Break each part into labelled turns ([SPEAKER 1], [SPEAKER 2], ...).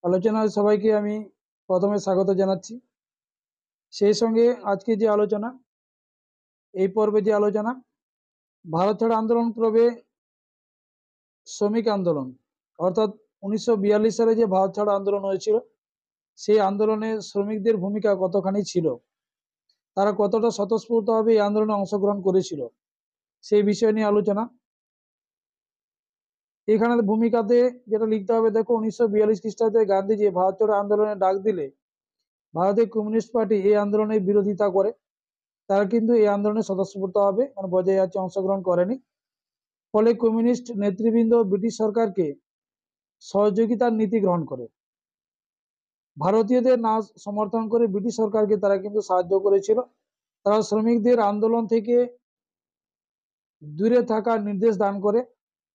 [SPEAKER 1] আলোচনায় সবাইকে আমি প্রথমে স্বাগত জানাচ্ছি। সেই সঙ্গে আজকে যে আলোচনা, এই পর্বে যে আলোচনা, ভারত ছাড়ো আন্দোলন পূর্বে শ্রমিক আন্দোলন, অর্থাৎ 1942 সালে যে ভারত ছাড়ো আন্দোলন হয়েছিল, সেই আন্দোলনে শ্রমিকদের ভূমিকা কতখানি ছিল, তারা কতটা স্বতঃস্ফূর্তভাবে এই আন্দোলনে অংশগ্রহণ করেছিল, সেই বিষয় নিয়ে আলোচনা। এখানে ভূমিকাতে যেটা লিখতে হবে, দেখো 1942 খ্রিস্টাব্দে গান্ধীজি ভারত ছাড়ো আন্দোলনে ডাক দিলে ভারতের কমিউনিস্ট পার্টি এই আন্দোলনের বিরোধিতা করে। তারা কিন্তু এই আন্দোলনে স্বতঃস্ফূর্তভাবে বজায় আছে, অংশগ্রহণ করেনি। ফলে কমিউনিস্ট নেতৃবৃন্দ ব্রিটিশ সরকারকে সহযোগিতার নীতি গ্রহণ করে। ভারতীয়দের না সমর্থন করে ব্রিটিশ সরকারকে তারা কিন্তু সাহায্য করেছিল। তারা শ্রমিকদের আন্দোলন থেকে দূরে থাকার নির্দেশ দান করে।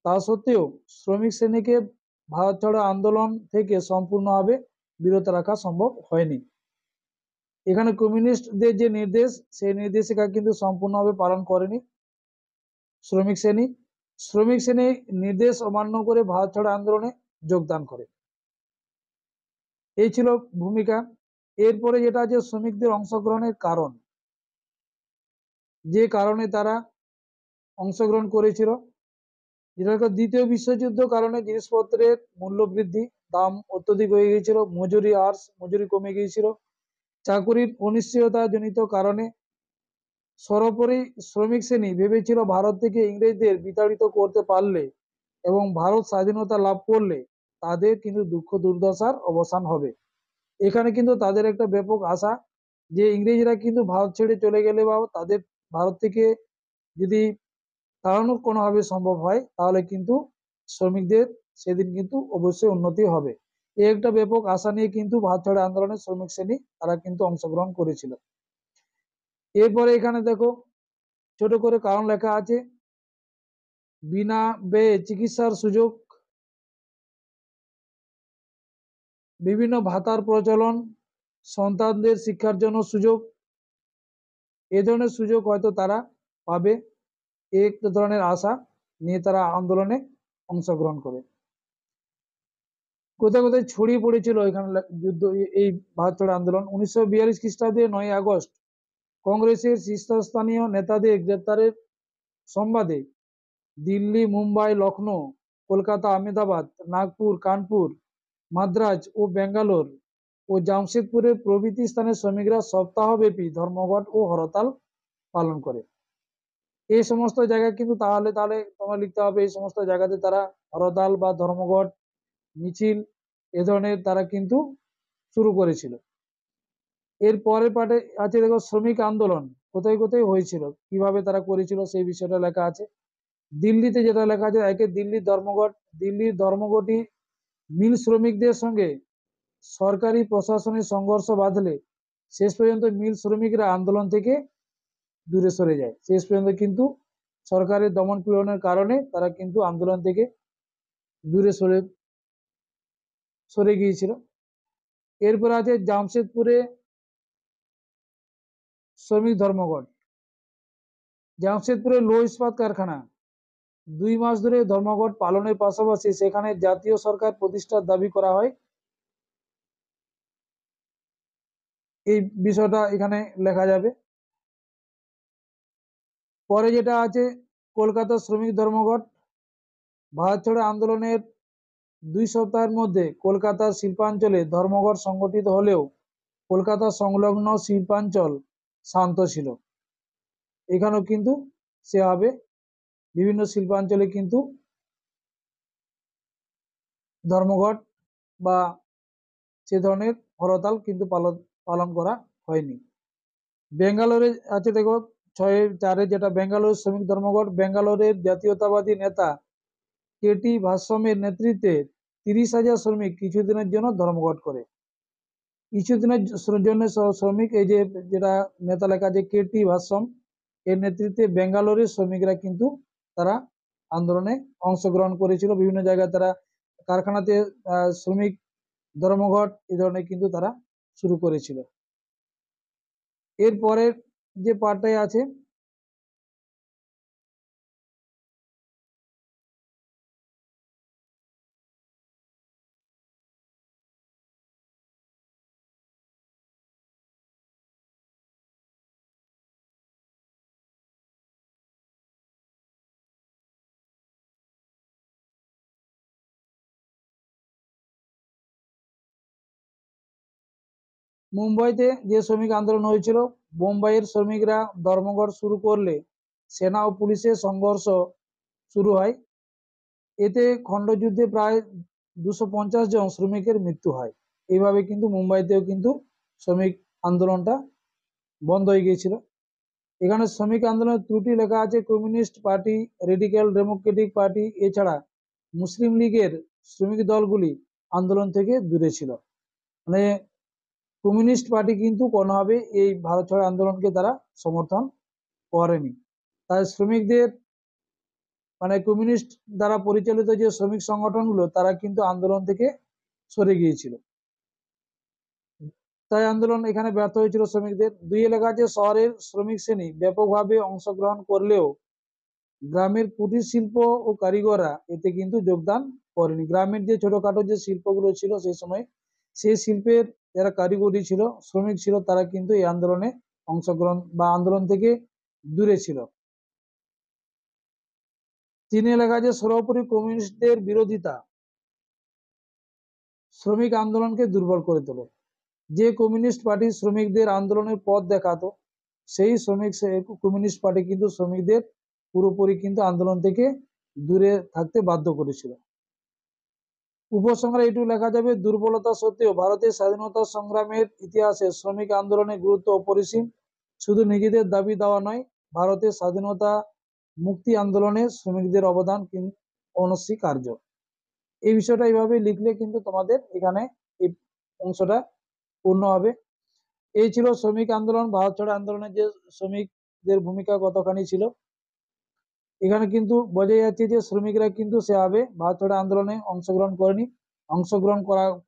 [SPEAKER 1] তা সত্ত্বেও শ্রমিক শ্রেণীকে ভারত ছাড়ো আন্দোলন থেকে সম্পূর্ণভাবে বিরত রাখা সম্ভব হয়নি। এখানে কমিউনিস্টদের যে নির্দেশ, সেই নির্দেশিকা কিন্তু সম্পূর্ণভাবে পালন করেনি শ্রমিক শ্রেণী। শ্রমিক শ্রেণী নির্দেশ অমান্য করে ভারত ছাড়ো আন্দোলনে যোগদান করে। এই ছিল ভূমিকা। এরপরে যেটা আছে শ্রমিকদের অংশগ্রহণের কারণ, যে কারণে তারা অংশগ্রহণ করেছিল, যেটা দ্বিতীয় বিশ্বযুদ্ধ কারণে জিনিসপত্রের মূল্য বৃদ্ধি, দাম অত্যধিক হয়ে গিয়েছিল, মজুরি কমে গিয়েছিল, চাকুরির অনিশ্চয়তা জনিত কারণে সর্বোপরি শ্রমিক শ্রেণী ভেবেছিল ভারত থেকে ইংরেজদের বিতাড়িত করতে পারলে এবং ভারত স্বাধীনতা লাভ করলে তাদের কিন্তু দুঃখ দুর্দশার অবসান হবে। এখানে কিন্তু তাদের একটা ব্যাপক আশা যে ইংরেজরা কিন্তু ভারত ছেড়ে চলে গেলে বা তাদের ভারত থেকে যদি তাড়ানো কোনোভাবে সম্ভব হয়, তাহলে কিন্তু শ্রমিকদের সেদিন কিন্তু অবশ্যই উন্নতি হবে। এই একটা ব্যাপক আশা নিয়ে কিন্তু ভারত ছাড়ো আন্দোলনে শ্রমিক শ্রেণী তারা কিন্তু অংশগ্রহণ করেছিল। এরপরে এখানে দেখো ছোট করে কারণ লেখা আছে, বিনা ব্যয়ে চিকিৎসার সুযোগ, বিভিন্ন ভাতার প্রচলন, সন্তানদের শিক্ষার জন্য সুযোগ, এ ধরনের সুযোগ হয়তো তারা পাবে, এক ধরনের আশা নিয়ে তারা আন্দোলনে অংশগ্রহণ করে। কোথায় কোথায় ছড়িয়ে পড়েছিল এখানে যুদ্ধ, এই ভারত ছাড়ো আন্দোলন 1942 খ্রিস্টাব্দে 9 আগস্ট কংগ্রেসের শীর্ষস্থানীয় নেতাদের গ্রেপ্তারের সংবাদে দিল্লি, মুম্বাই, লখনৌ, কলকাতা, আহমেদাবাদ, নাগপুর, কানপুর, মাদ্রাজ ও বেঙ্গালোর ও জামশেদপুরের প্রভৃতি স্থানে শ্রমিকরা সপ্তাহব্যাপী ধর্মঘট ও হরতাল পালন করে। এই সমস্ত জায়গায় কিন্তু তাহলে তাহলে তোমার লিখতে হবে, এই সমস্ত জায়গাতে তারা হরতাল বা ধর্মঘট, মিছিল এ ধরনের তারা কিন্তু শুরু করেছিল। এর পরের পার্টে আছে দেখো শ্রমিক আন্দোলন কোথায় কোথায় হয়েছিল, কিভাবে তারা করেছিল সেই বিষয়টা লেখা আছে। দিল্লিতে যেটা লেখা আছে, একে দিল্লির ধর্মঘট। দিল্লির ধর্মঘটই মিল শ্রমিকদের সঙ্গে সরকারি প্রশাসনের সংঘর্ষ বাঁধলে শেষ পর্যন্ত মিল শ্রমিকরা আন্দোলন থেকে দূরে সরে যায়। শেষ পর্যন্ত কিন্তু সরকারের দমন পীড়নের কারণে তারা কিন্তু আন্দোলন থেকে দূরে সরে সরে গিয়েছিল। এরপর আছে জামশেদপুরে শ্রমিক ধর্মঘট। জামশেদপুরে লৌহ ইস্পাত কারখানা 2 মাস ধরে ধর্মঘট পালনের পাশাপাশি সেখানে জাতীয় সরকার প্রতিষ্ঠার দাবি করা হয়। এই বিষয়টা এখানে লেখা যাবে। পরে যেটা আছে কলকাতা শ্রমিক ধর্মঘট। ভারত ছাড়ো আন্দোলনের 2 সপ্তাহের মধ্যে কলকাতার শিল্পাঞ্চলে ধর্মঘট সংগঠিত হলেও কলকাতা সংলগ্ন শিল্পাঞ্চল শান্ত ছিল। এখানেও কিন্তু সেভাবে বিভিন্ন শিল্পাঞ্চলে কিন্তু ধর্মঘট বা সে ধরনের হরতাল কিন্তু পালন করা হয়নি। বেঙ্গালোরে আছে দেখো 6-4 যেটা বেঙ্গালোর শ্রমিক ধর্মঘট। বেঙ্গালোরের জাতীয়তাবাদী নেতা কেটি ভাস্বমের নেতৃত্বে 30,000 শ্রমিক কিছুদিনের জন্য ধর্মঘট করে। কিছুদিনের জন্য শ্রমিক, এই যে যেটা নেতা লেখা আছে কেটি ভাস্বম, এর নেতৃত্বে বেঙ্গালোরের শ্রমিকরা কিন্তু তারা আন্দোলনে অংশগ্রহণ করেছিল। বিভিন্ন জায়গায় তারা কারখানাতে শ্রমিক ধর্মঘট এই ধরনের কিন্তু তারা শুরু করেছিল। এর পরের যে পার্টটাই আছে মুম্বাইতে যে শ্রমিক আন্দোলন হয়েছিল, বোম্বাইয়ের শ্রমিকরা ধর্মঘট শুরু করলে সেনা ও পুলিশের সংঘর্ষ শুরু হয়। এতে খণ্ডযুদ্ধে প্রায় 250 জন শ্রমিকের মৃত্যু হয়। এইভাবে কিন্তু মুম্বাইতেও কিন্তু শ্রমিক আন্দোলনটা বন্ধ হয়ে গিয়েছিল। এখানে শ্রমিক আন্দোলনের ত্রুটি লেখা আছে, communist party, radical Democratic party এছাড়া মুসলিম লীগের শ্রমিক দলগুলি আন্দোলন থেকে দূরে ছিল। মানে কমিউনিস্ট পার্টি কিন্তু কোনোভাবে এই ভারত ছাড়ো আন্দোলনকে তারা সমর্থন করেনি। তাই শ্রমিকদের মানে কমিউনিস্ট দ্বারা পরিচালিত যে শ্রমিক সংগঠনগুলো তারা কিন্তু আন্দোলন থেকে সরে গিয়েছিল। তাই আন্দোলন এখানে ব্যর্থ হয়েছিল শ্রমিকদের। দুই লেখা আছে, শহরের শ্রমিক শ্রেণী ব্যাপকভাবে অংশগ্রহণ করলেও গ্রামের কুটির শিল্প ও কারিগররা এতে কিন্তু যোগদান করেনি। গ্রামের যে ছোটখাটো যে শিল্পগুলো ছিল সেই সময়, সেই শিল্পের যারা কারিগরি ছিল, শ্রমিক ছিল, তারা কিন্তু এই আন্দোলনে অংশগ্রহণ বা আন্দোলন থেকে দূরে ছিল। তিনে লেখা আছে, সর্বোপরি কমিউনিস্টদের বিরোধিতা শ্রমিক আন্দোলনকে দুর্বল করে তোলে। যে কমিউনিস্ট পার্টি শ্রমিকদের আন্দোলনের পথ দেখাতো, সেই কমিউনিস্ট পার্টি কিন্তু শ্রমিকদের পুরোপুরি কিন্তু আন্দোলন থেকে দূরে থাকতে বাধ্য করেছিল। উপসংহারে এটুকু লেখা যাবে, দুর্বলতা সত্ত্বেও ভারতের স্বাধীনতা সংগ্রামের ইতিহাসে শ্রমিক আন্দোলনের গুরুত্ব অপরিসীম। শুধু নিজেদের দাবি দেওয়া নয়, ভারতের স্বাধীনতা মুক্তি আন্দোলনে শ্রমিকদের অবদান অনস্বীকার্য। এই বিষয়টা এইভাবে লিখলে কিন্তু তোমাদের এখানে এই অংশটা পূর্ণ হবে। এই ছিল শ্রমিক আন্দোলন, ভারত ছাড়ো আন্দোলনের যে শ্রমিকদের ভূমিকা কতখানি ছিল। এখানে কিন্তু বোঝা যাচ্ছে যে শ্রমিকরা কিন্তু সেভাবে ভারত ছাড়ো আন্দোলনে অংশগ্রহণ করেনি। অংশগ্রহণ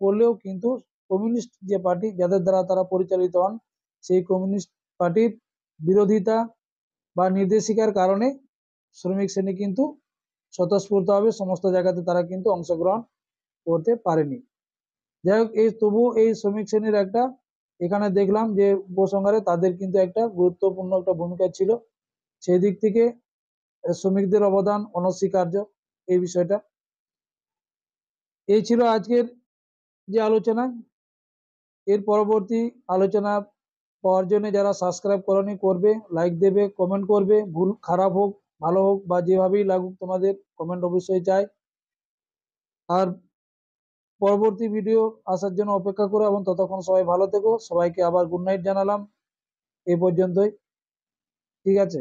[SPEAKER 1] করলেও কিন্তু কমিউনিস্ট যে পার্টি যাদের দ্বারা তারা পরিচালিত হন, সেই কমিউনিস্ট পার্টির বিরোধিতা বা নির্দেশিকার কারণে শ্রমিক শ্রেণী কিন্তু স্বতঃস্ফূর্তভাবে সমস্ত জায়গাতে তারা কিন্তু অংশগ্রহণ করতে পারেনি। যাই হোক, তবু এই শ্রমিক শ্রেণীর একটা এখানে দেখলাম যে উপসংহারে তাদের কিন্তু একটা গুরুত্বপূর্ণ একটা ভূমিকা ছিল। সেই দিক থেকে শ্রমিকদের অবদান অনস্বীকার্য। এই বিষয়টা এই ছিল আজকের যে আলোচনা। এর পরবর্তী আলোচনা পাওয়ার জন্য যারা সাবস্ক্রাইব করনি করবে, লাইক দেবে, কমেন্ট করবে। ভুল খারাপ হোক ভালো হোক বা যেভাবেই লাগুক তোমাদের কমেন্ট অবশ্যই চাই। আর পরবর্তী ভিডিও আসার জন্য অপেক্ষা করো এবং ততক্ষণ সবাই ভালো থেকো। সবাইকে আবার গুড নাইট জানালাম। এই পর্যন্তই, ঠিক আছে।